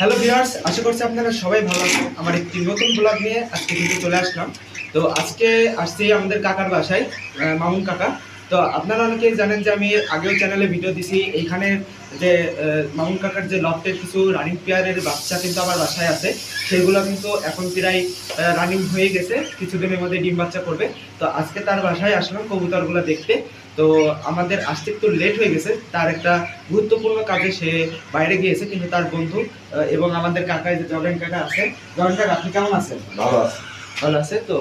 Hello viewers, আশা করছি আপনারা সবাই ভালো আছেন। আমার একটি নতুন ব্লগ নিয়ে আজকে কিন্তু চলে আসলাম। তো আজকে আসছি আমাদের কাকার বাসায়, মামুন কাকা। তো আপনারা অনেকেই জানেন যে আমি আগেও চ্যানেলে ভিডিও দিছি। এইখানে যে মামুন কাকার যে লফটের কিছু রানিং পেয়ারের বাচ্চা কিন্তু আমার বাসায় আছে, সেগুলো কিন্তু এখন প্রায় রানিং হয়ে গেছে, কিছুদিনের মধ্যে ডিম বাচ্চা করবে। তো আজকে তার বাসায় আসলাম কবুতরগুলো দেখতে। তো আমাদের আসতে একটু লেট হয়ে গেছে, তার একটা গুরুত্বপূর্ণ কাজে সে বাইরে গিয়েছে, কিন্তু তার বন্ধু এবং আমাদের কাকা যে জগেন কাকা আছে। জগেন কাকা, আপনি কেমন আছেন? ভালো আছে। ভালো আছে তো।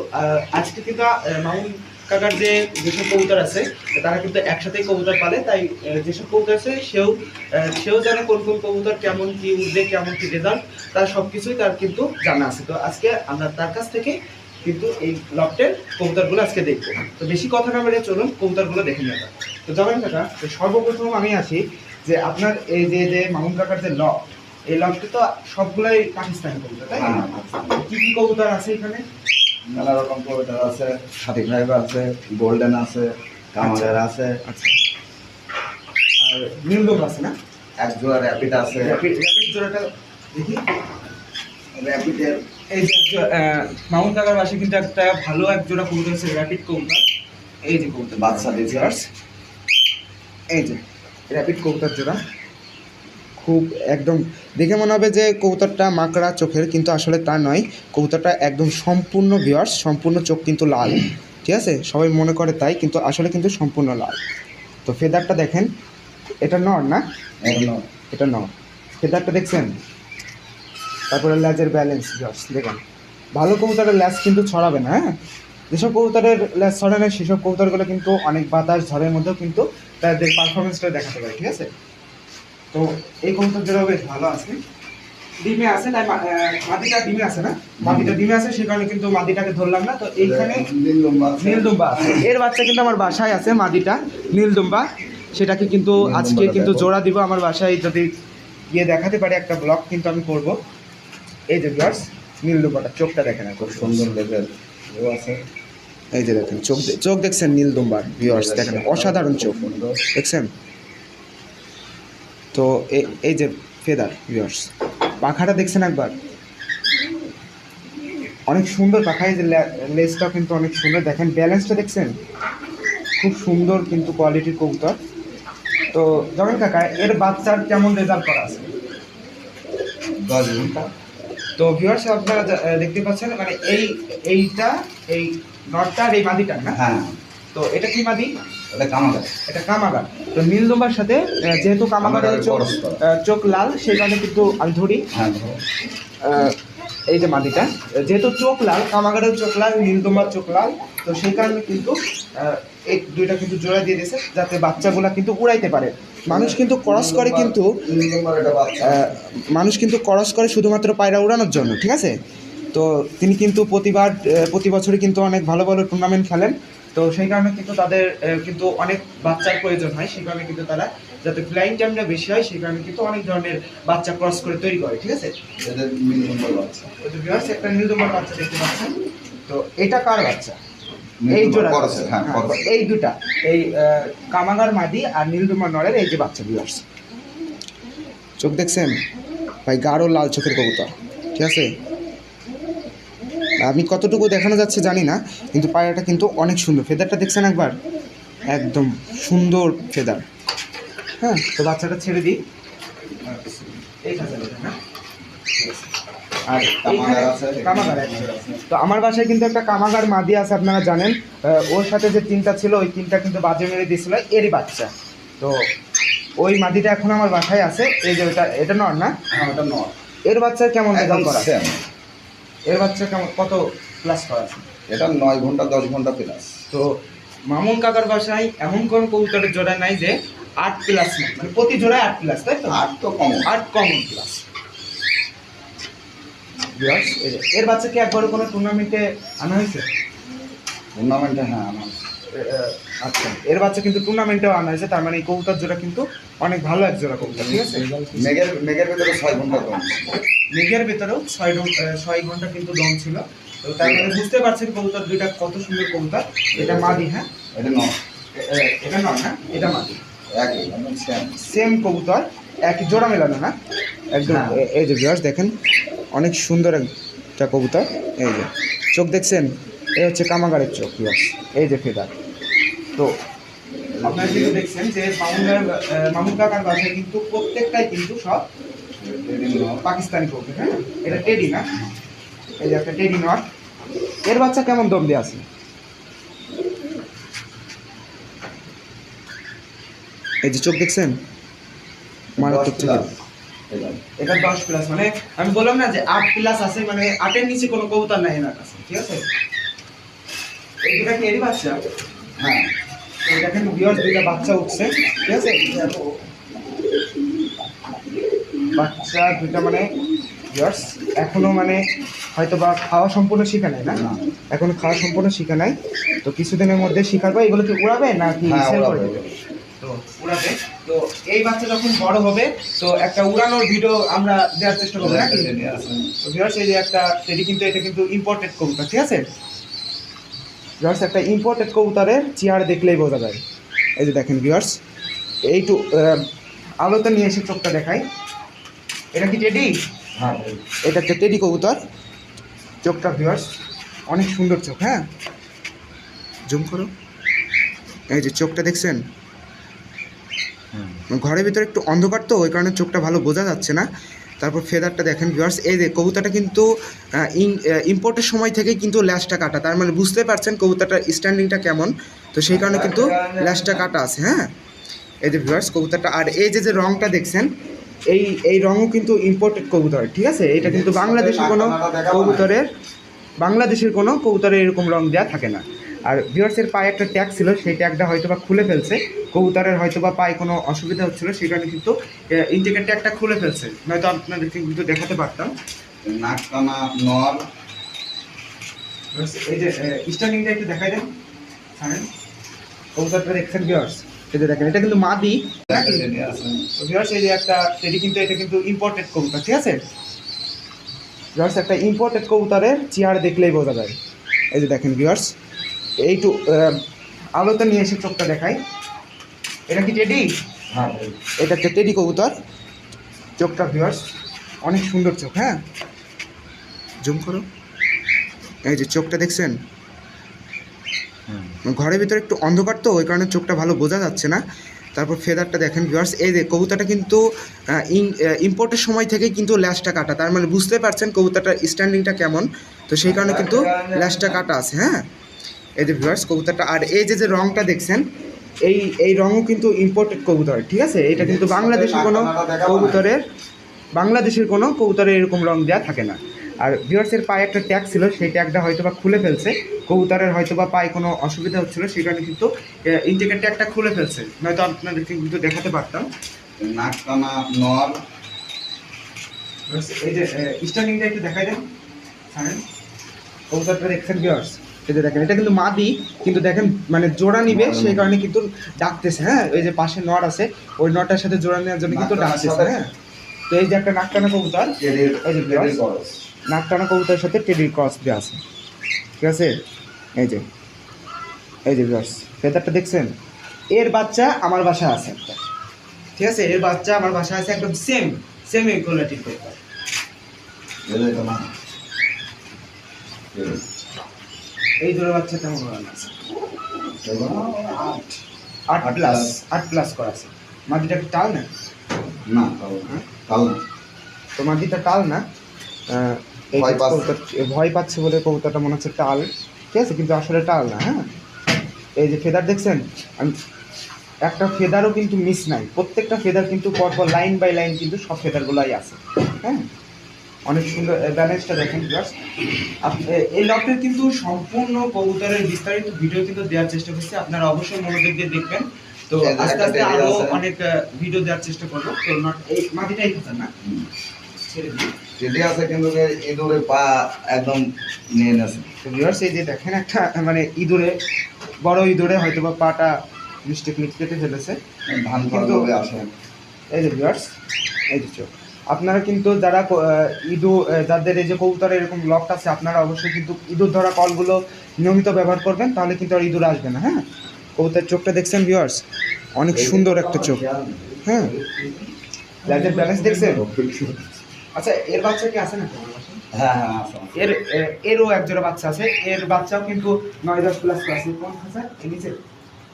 আজকে কিন্তু মামুন কাকার যে যেসব কবুতর আছে তারা কিন্তু একসাথেই কবুতর পালে, তাই যেসব কবুতর আছে সেও জানে কোন কোন কবুতর কেমন কি উঠবে, কেমন কি রেজাল্ট, তার সবকিছুই তার কিন্তু জানা আছে। তো আজকে আমরা তার কাছ থেকে কিন্তু এই লফটের কবুতরগুলো আজকে দেখবো। তো বেশি কথা না বলে চলুন কবুতরগুলো দেখে নেওয়া যাক। তো জগেন কাকা, সর্বপ্রথম আমি আসি যে আপনার এই যে মামুন কাকার যে লফট, এই লফটে তো সবগুলাই পাকিস্তানি কবুতর, তাই না? কি কি কবুতর আছে এখানে? নানা রকম কবুতর আছে, হাতি ফাইভ আছে, গোল্ডেন আছে, কামাগার আছে, আচ্ছা, আর নীলদম আছে না? এক জোড়া র্যাপিড আছে। র্যাপিড জোড়াটা দেখি। র্যাপিডের এই যে মামুন কাকার বাসে কিন্তু একটা ভালো এক জোড়া কবুতর আছে, র্যাপিড কবুতর। এই যে কবুতর বাচ্চা দিয়েছে। এই যে র্যাপিড কবুতর জোড়া, খুব একদম দেখে মনে হবে যে কবুতরটা মাকড়া চোখের, কিন্তু আসলে তা নয়। কবুতরটা একদম সম্পূর্ণ ভিউয়ার্স, সম্পূর্ণ চোখ কিন্তু লাল, ঠিক আছে? সবাই মনে করে তাই, কিন্তু আসলে কিন্তু সম্পূর্ণ লাল। তো ফেদারটা দেখেন, এটা নর না? এটা নর। ফেদারটা দেখছেন? তারপরে ল্যাজের ব্যালেন্স ভিউয়ার্স দেখেন। ভালো কবুতরের ল্যাজ কিন্তু ছড়াবে না, হ্যাঁ? যেসব কবুতরের ল্যাজ ছড়ে না সেসব কবুতরগুলো কিন্তু অনেক বাতাস ঝড়ের মধ্যেও কিন্তু তাদের পারফরমেন্সটা দেখাতে পারে, ঠিক আছে? তো এই কবুতর জোড়া বেশ ভালো আছে, ডিমে আছে, তাই মাদিটা ডিমে আছে না? মাদিটা ডিমে আছে, সেই কারণে কিন্তু মাদিটাকে ধরলাম না। তো এইখানে নীলদুম্বা আছে, এর বাচ্চা কিন্তু আমার বাসায় আছে, মাদিটা নীলদুম্বা। সেটাকে কিন্তু আজকে কিন্তু জোড়া দিব আমার বাসায়, যদি গিয়ে দেখাতে পারি একটা ব্লগ কিন্তু আমি করব। এই যে ভিউয়ার্স, নীলদুম্বাটা চোখটা দেখেন, খুব সুন্দর লেভেল আছে। এই যে দেখেন চোখ দেখছেন নীলদুম্বার ভিউয়ার্স, দেখেন অসাধারণ চোখ দেখছেন। তো এই যে ফেদার ভিউয়ার্স, পাখাটা দেখছেন একবার, অনেক সুন্দর পাখা। এই যে লেজটা কিন্তু অনেক সুন্দর, দেখেন ব্যালেন্সটা দেখছেন, খুব সুন্দর কিন্তু কোয়ালিটির কবুতর। তো জগেন কাকা, এর বাচ্চার কেমন রেজাল্ট করা আছে? 10 ঘন্টা। তো ভিউয়ার্স আপনারা দেখতে পাচ্ছেন, মানে এইটা এই নটটা আর এই মাদিটা না? হ্যাঁ। তো এটা কি মাদি? এটা কামাগার। এটা কামাগার। তো নীলদুম্বার সাথে যেহেতু কামাগারের চোখ লাল, সেই কারণে কিন্তু আমি ধরি। হ্যাঁ। এই যে মাদিটা, যেহেতু চোখ লাল, কামাগারের চোখ লাল, নীলদুম্বার চোখ লাল, তো সেই কারণে কিন্তু এই দুইটা কিন্তু জোড়া দিয়ে দিয়েছে, যাতে বাচ্চাগুলা কিন্তু উড়াইতে পারে। মানুষ কিন্তু ক্রস করে, কিন্তু মানুষ কিন্তু ক্রস করে শুধুমাত্র পায়রা উড়ানোর জন্য, ঠিক আছে? তো তিনি কিন্তু প্রতি বছরই কিন্তু অনেক ভালো ভালো টুর্নামেন্ট খেলেন। তো সেই কারণে কিন্তু তাদের কিন্তু অনেক বাচ্চার প্রয়োজন হয়, সেই কারণে কিন্তু তারা যাতে ফ্লাইং টাইমটা বেশি হয়, সেই কারণে কিন্তু অনেক ধরনের বাচ্চা ক্রস করে তৈরি করে, ঠিক আছে? এটা নীলদুম্বার বাচ্চা। ওই যে ভিউয়ার্স, একটা নীলদুম্বার বাচ্চা দেখতে পাচ্ছেন। তো এটা কার বাচ্চা? এই জোড়া, হ্যাঁ, এই দুটা, এই কামাগার মাদি আর নীলদুম্বার নরের এই যে বাচ্চা ভিউয়ার্স, চোখ দেখছেন ভাই, গাঢ় লাল চোখের কবুতর, ঠিক আছে? আমি কতটুকু দেখানো যাচ্ছে জানি না, কিন্তু পায়রাটা কিন্তু অনেক সুন্দর। ফেদারটা দেখছেন একবার, একদম সুন্দর ফেদার। হ্যাঁ, তো বাচ্চাটা ছেড়ে দিই। আর কামাগার আছে। তো আমার বাসায় কিন্তু একটা কামাগার মাদি আছে, আপনারা জানেন। ওর সাথে যে তিনটা ছিল, ওই তিনটা কিন্তু বাজে মেরে দিয়েছিল, এরই বাচ্চা। তো ওই মাদিটা এখন আমার বাসায় আছে। এই যে এটা নর না? হ্যাঁ, ওটা নর। এর বাচ্চা কেমন রেজাল্ট করা? সেম। এর বাচ্চা কেমন, কত প্লাস করা আছে? এটা 9 ঘন্টা 10 ঘন্টা প্লাস। তো মামুন কাকার বাসায় এমন কোন কবুতরের জোড়া নাই যে 8 প্লাস নেই, মানে প্রতি জোড়ায় 8 প্লাস, তাই তো? 8 তো কম। 8 কমন প্লাস। এর বাচ্চাকে একবার কোনো টুর্নামেন্টে আনা হয়েছে? টুর্নামেন্টে হ্যাঁ আমার। আচ্ছা, এর বাচ্চা কিন্তু টুর্নামেন্টেও আনা হয়েছে, তার মানে এই কবুতর জোড়া কিন্তু অনেক ভালো এক জোড়া কবুতর, ঠিক আছে? মেঘের ভিতরে 6 ঘন্টা কম। মেঘের ভেতরেও 6 ঘন্টা কিন্তু দম ছিল। তো তার মানে বুঝতে পারছেন কবুতর দুইটা কত সুন্দর কবুতর। এটা মাদি, হ্যাঁ? এটা নর। এটা নয় না, এটা মাদি। একই সেম। সেম কবুতর। এক জোড়া মেলানো না একদম। হ্যাঁ। এই যে ভিউয়ার্স দেখেন অনেক সুন্দর একটা কবুতর। এই যে চোখ দেখছেন, এই হচ্ছে কামাগারের চোখ ভিউয়ার্স। এই যে ফেদার। তো আপনারা কিন্তু দেখছেন যে মামুন কাকার বাসায় কিন্তু প্রত্যেকটাই কিন্তু সব পাকিস্তানি কবুতর। হ্যাঁ, এটা টেডি না, এই যে একটা টেডি নট। এর বাচ্চা কেমন দম দিয়ে আছে? এই যে চোখ দেখছেন, মারাত্মক চোখ। এটা 10+, মানে আমি বললাম না যে 8+ আছে, মানে 8-এর নিচে কোনো কবুতর নাই এনার কাছে, ঠিক আছে? এই দুটা কি এরই বাচ্চা? হ্যাঁ, তো দেখেন ভিউয়ার্স দুইটা বাচ্চা উঠছে, ঠিক আছে? বাচ্চা দুইটা মানে ভিউয়ার্স এখনো মানে হয়তো বা খাওয়া সম্পূর্ণ শিখা নাই না, না। এখনো খাওয়া সম্পূর্ণ শিখা নাই। তো কিছুদিনের মধ্যে শিখাবে। এগুলো কি উড়াবে না কি হ্যাঁ, সেল করে উড়াবে। দেবে? তো উড়াবে। তো এই বাচ্চা যখন বড় হবে তো একটা উড়ানোর ভিডিও আমরা দেওয়ার চেষ্টা করবো নাকি? তো ভিউয়ার্স এই যে একটা টেডি, কিন্তু এটা কিন্তু ইম্পোর্টেড কবুতর, ঠিক আছে? ভিউয়ার্স একটা ইম্পোর্টেড কবুতরের চেয়ার দেখলেই বোঝা যায়। এই যে দেখেন ভিউয়ার্স, এইটু আলোতে নিয়ে এসে চোখটা দেখাই। এটা কি টেডি? হ্যাঁ, এটা একটা টেডি কবুতর। চোখটা ভিউয়ার্স অনেক সুন্দর চোখ। হ্যাঁ, জুম করো। এই যে চোখটা দেখছেন, ঘরের ভিতরে একটু অন্ধকার তো ওই কারণে চোখটা ভালো বোঝা যাচ্ছে না। তারপর ফেদারটা দেখেন ভিউয়ার্স, এই যে কবুতরটা কিন্তু ইম্পোর্টের সময় থেকেই কিন্তু ল্যাশটা কাটা, তার মানে বুঝতে পারছেন কবুতরটার স্ট্যান্ডিংটা কেমন। তো সেই কারণে কিন্তু ল্যাশটা কাটা আছে। হ্যাঁ, এই যে ভিউয়ার্স কবুতরটা, আর এই যে যে রংটা দেখছেন, এই রঙও কিন্তু ইম্পোর্টেড কবুতর, ঠিক আছে? এটা কিন্তু বাংলাদেশের কোনো কবুতরের এরকম রং দেওয়া থাকে না। আর ভিউয়ার্সের পায়ে একটা ট্যাগ ছিল, সেই ট্যাগটা হয়তো বা খুলে ফেলছে। কবুতরের হয়তো বা পায়ে কোনো অসুবিধা হচ্ছিলো, সেই কারণে কিন্তু ইন্ডিকেট ট্যাগটা খুলে ফেলছে, নয়তো আপনাদেরকে কিন্তু দেখাতে পারতাম। নাক টানা নর। এই যে স্ট্যান্ডিংটা একটু দেখাই দেন। হ্যাঁ, কবুতরটা দেখছেন ভিউয়ার্স, এই যে দেখেন এটা কিন্তু মাদি নাকি? তো ভিউয়ার্স এই যে একটা টেডি, কিন্তু এটা কিন্তু ইম্পোর্টেড কবুতর, ঠিক আছে? ভিউয়ার্স একটা ইম্পোর্টেড কবুতরের চেয়ার দেখলেই বোঝা যায়। এই যে দেখেন ভিউয়ার্স, এইটু আলোতে নিয়ে এসে চোখটা দেখাই। এটা কি টেডি? হ্যাঁ, এটা একটা টেডি কবুতর। চোখটা ভিউয়ার্স অনেক সুন্দর চোখ। হ্যাঁ, জুম করো। এই যে চোখটা দেখছেন, ঘরের ভিতরে একটু অন্ধকার তো ওই কারণে চোখটা ভালো বোঝা যাচ্ছে না। তারপর ফেদারটা দেখেন ভিউয়ার্স, এই যে কবুতরটা কিন্তু ইম্পোর্টের সময় থেকেই কিন্তু ল্যাশটা কাটা, তার মানে বুঝতে পারছেন কবুতরটার স্ট্যান্ডিংটা কেমন। তো সেই কারণে কিন্তু ল্যাশটা কাটা আছে। হ্যাঁ, এই যে ভিউয়ার্স কবুতরটা, আর এই যে যে রংটা দেখছেন, এই রঙও কিন্তু ইম্পোর্টেড কবুতর, ঠিক আছে? এটা কিন্তু বাংলাদেশের কোনো কবুতরের এরকম রং দেওয়া থাকে না। আর ভিউয়ার্সের পায়ে একটা ট্যাগ ছিল, সেই ট্যাগটা হয়তো বা খুলে ফেলছে। কবুতরের হয়তো বা পায়ে কোনো অসুবিধা হচ্ছিলো, সেই কারণে কিন্তু ইন্ডিকেট ট্যাগটা খুলে ফেলছে, নয়তো আপনাদেরকে কিন্তু দেখাতে পারতাম। নাক টানা নর। এই যে স্ট্যান্ডিংটা একটু দেখাই দেন। হ্যাঁ, কবুতরটা দেখছেন ভিউয়ার্স, এই যে দেখেন এটা কিন্তু মাদি, কিন্তু দেখেন মানে জোড়া নিবে সেই কারণে কিন্তু ডাকতেছে। হ্যাঁ, ওই যে পাশে নর আছে, ওই নরটার সাথে জোড়া নেওয়ার জন্য কিন্তু ডাকতেছে। হ্যাঁ, তো এই যে একটা নাকটানা কবুতর, এই যে ভিউয়ার্স নাকটানা কবুতরের সাথে টেডির ক্রস দেওয়া আছে, ঠিক আছে? এই যে ভিউয়ার্স ফেদারটা দেখছেন, এর বাচ্চা আমার বাসায় আছে একটা, ঠিক আছে? এর বাচ্চা আমার বাসায় আছে, একদম সেম এই কোয়ালিটির কবুতর। এই দুটো বাচ্চা তেমন ওরান আছে, 8+ করা আছে। মাটিটা কি টাল না? না, তাও না। তো মাটিটা টাল না, এই ভয় পাচ্ছে। কবুতর ভয় পাচ্ছে বলে কবুতরটা মনে হচ্ছে টাল, ঠিক আছে? কিন্তু আসলে টাল না। হ্যাঁ, এই যে ফেদার দেখছেন, আমি একটা ফেদারও কিন্তু মিস নাই, প্রত্যেকটা ফেদার কিন্তু পরপর লাইন বাই লাইন কিন্তু সব ফেদারগুলোই আছে। হ্যাঁ, অনেক সুন্দর ব্যালেন্সটা দেখেন ভিউয়ার্স। এই লটের কিন্তু সম্পূর্ণ কবুতরের বিস্তারিত ভিডিও কিন্তু দেওয়ার চেষ্টা করছি, আপনারা অবশ্যই মনোযোগ দিয়ে দেখবেন। তো আস্তে আস্তে আরো অনেক ভিডিও দেওয়ার চেষ্টা করবো। তো এই মাটিটাই খাতার না, ছেড়ে দিই। টেডি আছে কিন্তু ইঁদুরে পা একদম নিয়ে নেছে। তো ভিউয়ার্স এই যে দেখেন একটা মানে বড় ইঁদুরে হয়তো বা পাটা মিস্টেকলি কেটে ফেলেছে। ধান কিন্তু খাওয়াবে আসে। এই যে ভিউয়ার্স, এই যে চোখ। আপনারা কিন্তু যারা যাদের এই যে কবুতরের এরকম লক আছে, আপনারা অবশ্যই কিন্তু ইঁদুর ধরা কলগুলো নিয়মিত ব্যবহার করবেন, তাহলে কিন্তু আর ইঁদুর আসবে না। হ্যাঁ, কবুতরের চোখটা দেখছেন ভিউয়ার্স, অনেক সুন্দর একটা চোখ। হ্যাঁ, লাইটের ব্যালেন্স দেখছেন? আচ্ছা এর বাচ্চা কি আছে না তোমার বাসায়? হ্যাঁ হ্যাঁ আছে। এরও এক জোড়া বাচ্চা আছে, এর বাচ্চাও কিন্তু 9-10 প্লাস আছে। কোন আছে এর নিচে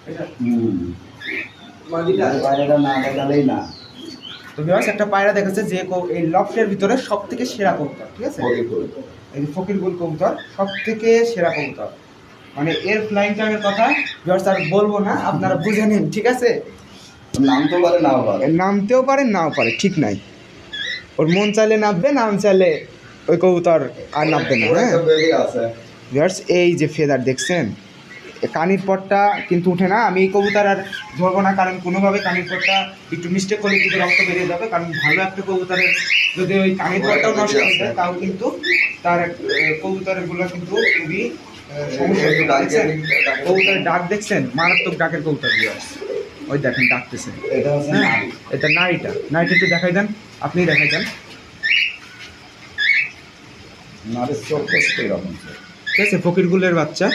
এটা মাদিটা। বাইরেটা না দেখালেই না। তো ভিউয়ার্স একটা পায়রা দেখাচ্ছে যে এই লফটের ভিতরে সবথেকে সেরা কবুতর, ঠিক আছে? এই যে ফকিরগুল কবুতর সবথেকে সেরা কবুতর, মানে এর ফ্লাইং টাইমের কথা ভিউয়ার্স আর বলবো না, আপনারা বুঝে নিন, ঠিক আছে? নামতেও পারে নাও পারে। এর নামতেও পারে নাও পারে, ঠিক নাই। ওর মন চাইলে নামবে, নাম চাইলে ওই কবুতর আর নামবে না। ওর হ্যাঁ একটা বেবি আছে। ভিউয়ার্স এই যে ফেদার দেখছেন, কানির পটটা কিন্তু উঠে না। আমি এই কবুতর আর ধরবো না, কারণ কোনোভাবে কানির পটটা একটু মিস্টেক করলে কিন্তু রক্ত বেরিয়ে যাবে। কারণ ভালো একটা কবুতরের যদি ওই কানির পটটাও নষ্ট হয়ে যায়, তাও কিন্তু তার কবুতরগুলো কিন্তু খুবই সমস্যা। দেখছেন কবুতরের ডাক দেখছেন, মারাত্মক ডাকের কবুতর ভিউয়ার্স। ওই দেখেন ডাকতেছে। এটা হচ্ছে হ্যাঁ নারী। এটা নারীটা একটু দেখাই দেন, আপনি দেখাই দেন, নারীর চোখ হচ্ছে এরকম। ঠিক আছে? ফকিরগুলের বাচ্চা,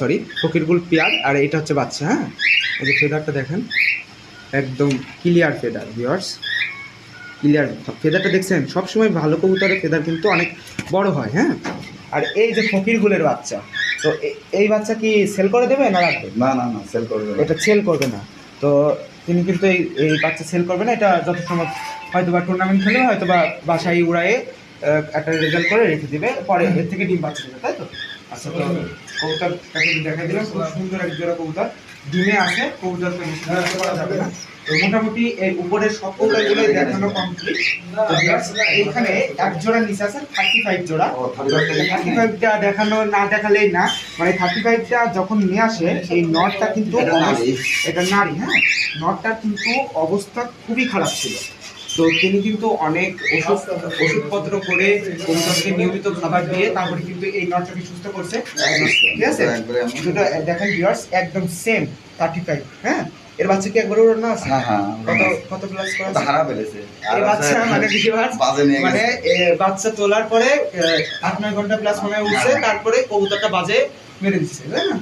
সরি ফকিরগুল পেয়ার, আর এটা হচ্ছে বাচ্চা। হ্যাঁ এই যে ফেদারটা দেখেন, একদম ক্লিয়ার ফেদার ভিউয়ার্স, ক্লিয়ার ফেদারটা দেখছেন। সবসময় ভালো কবুতরের ফেদার কিন্তু অনেক বড় হয়। হ্যাঁ আর এই যে ফকিরগুলের বাচ্চা, তো এই বাচ্চা কি সেল করে দেবে না রাখবে? না না না, সেল করবে না। এটা সেল করবে না, তো তিনি কিন্তু এই বাচ্চা সেল করবে না। এটা যত সম্ভব হয়তো বা টুর্নামেন্ট খেলে, হয়তো বা বাসায় উড়ায়ে একটা রেজাল্ট করে রেখে দিবে, পরে এর থেকে ডিম বাচ্চা দেবে, তাই তো? আচ্ছা তো কবুতরটাকে দেখা দিলাম, খুব সুন্দর এক জোড়া কবুতর ডিমে আছে। কবুতরকে বেশি নষ্ট করা যাবে না। তো মোটামুটি এই উপরের সব কবুতরগুলোই দেখানো কমপ্লিট। তো এখানে এক জোড়া নিচে আছে 35 জোড়া। 35টা দেখানো না দেখালেই না, মানে 35টা যখন নিয়ে আসে এই নটটা কিন্তু এটা নারী। হ্যাঁ নটটার কিন্তু অবস্থা খুবই খারাপ ছিল। তো তিনি কিন্তু অনেক ওষুধপত্র করে কবুতরকে নিয়মিত খাবার দিয়ে তারপরে কিন্তু এই নটটাকে সুস্থ করছে, ঠিক আছে? দুটো দেখেন ভিউয়ার্স একদম সেম 35। হ্যাঁ এর বাচ্চা কি একবার উড়ানো আছে? হ্যাঁ হ্যাঁ। কত প্লাস করা আছে? হারা ফেলেছে। এই বাচ্চা মানে ভিউয়ার্স বাজে নিয়ে মানে গেছে। বাচ্চা তোলার পরে 8-9 ঘন্টা প্লাস মনে হয় উঠছে, তারপরে কবুতরটা বাজে মেরে দিচ্ছে, তাই না?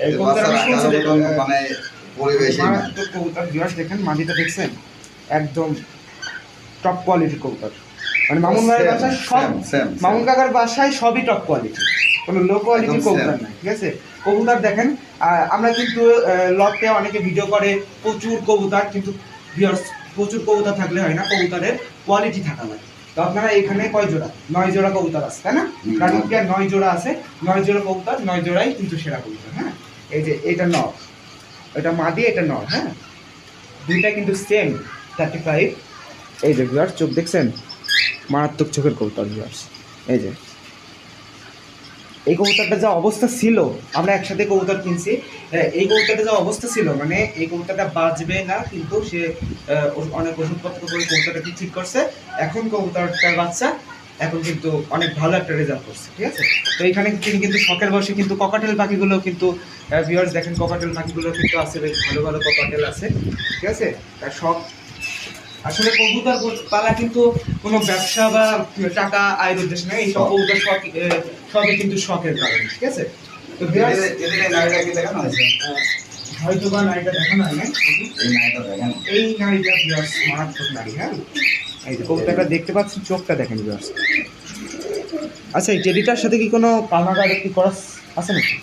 এই কবুতর আমি শুনছি যে মানে পরিবেশই না। মারাত্মক কবুতর ভিউয়ার্স দেখেন, মাটিটা দেখছেন একদম টপ কোয়ালিটির কবুতর। মানে মামুন ভাইয়ের বাসায় সব, মামুন কাকার বাসায় সবই টপ কোয়ালিটি, কোনো লো কোয়ালিটির কবুতর নাই, ঠিক আছে? কবুতর দেখেন আমরা কিন্তু লটে অনেকে ভিডিও করে প্রচুর কবুতর, কিন্তু ভিউয়ার্স প্রচুর কবুতর থাকলে হয় না, কবুতরের কোয়ালিটি থাকা লাগে। তো আপনারা এখানে কয় জোড়া? 9 জোড়া কবুতর আছে, তাই না? রানিং পেয়ার 9 জোড়া আছে, 9 জোড়া কবুতর, 9 জোড়াই কিন্তু সেরা কবুতর। হ্যাঁ এই যে এটা নর, এটা মাদি, এটা নর। হ্যাঁ দুইটা কিন্তু সেম 35। এই যে ভিউয়ার্স চোখ দেখছেন, মারাত্মক চোখের কবুতর ভিউয়ার্স। এই যে এই কবুতরটা যা অবস্থা ছিল, আমরা একসাথে কবুতর কিনছি, এই কবুতরটা যা অবস্থা ছিল, মানে এই কবুতরটা বাঁচবে না, কিন্তু সে অনেক ওষুধপত্র করে কবুতরটাকে ঠিক করছে। এখন কবুতরটার বাচ্চা এখন কিন্তু অনেক ভালো একটা রেজাল্ট করছে, ঠিক আছে? তো এখানে তিনি কিন্তু শখের বসে কিন্তু ককাটেল পাখিগুলো কিন্তু ভিউয়ার্স দেখেন, ককাটেল পাখিগুলো কিন্তু আছে, বেশ ভালো ভালো ককাটেল আছে, ঠিক আছে? তার শখ আসলে কবুতর পালা কিন্তু কোনো ব্যবসা বা টাকা আয়ের উদ্দেশ্য নয়, এই সব কবুতর শখ, সবই কিন্তু শখের কারণে, ঠিক আছে? তো ভিউয়ার্স এদের এই নারীটা কি দেখানো হয়েছে? হয়তো বা নারীটা দেখানো হয় না, এই নারীটা দেখানো। এই নারীটা ভিউয়ার্স মারাত্মক নারী। হ্যাঁ এই যে কবুতরটা দেখতে পাচ্ছেন, চোখটা দেখেন ভিউয়ার্স। আচ্ছা এই টেডিটার সাথে কি কোনো পানাগার কি করা আছে নাকি?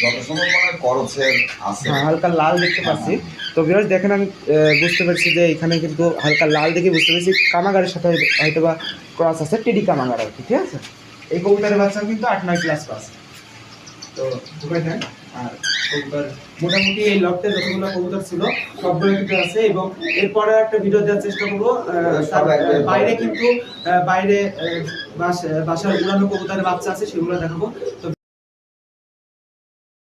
যত সম্ভব মনে হয় করছের আছে। হ্যাঁ হালকা লাল দেখতে পাচ্ছি। তো ভিউয়ার্স দেখেন আমি বুঝতে পারছি যে এখানে কিন্তু হালকা লাল দেখে বুঝতে পারছি কামাগারের সাথে হয়তো বা ক্রস আছে, টেডি কামাগার আর কি, ঠিক আছে? এই কবুতরের বাচ্চা কিন্তু 8-9 ক্লাস পাস। তো ঢুকে দেন। আর কবুতর মোটামুটি এই লটে যতগুলো কবুতর ছিল সবগুলো কিন্তু আছে, এবং এরপরে একটা ভিডিও দেওয়ার চেষ্টা করবো। বাইরে কিন্তু বাইরে বাসার উড়ানো কবুতরের বাচ্চা আছে, সেগুলো দেখাবো। তো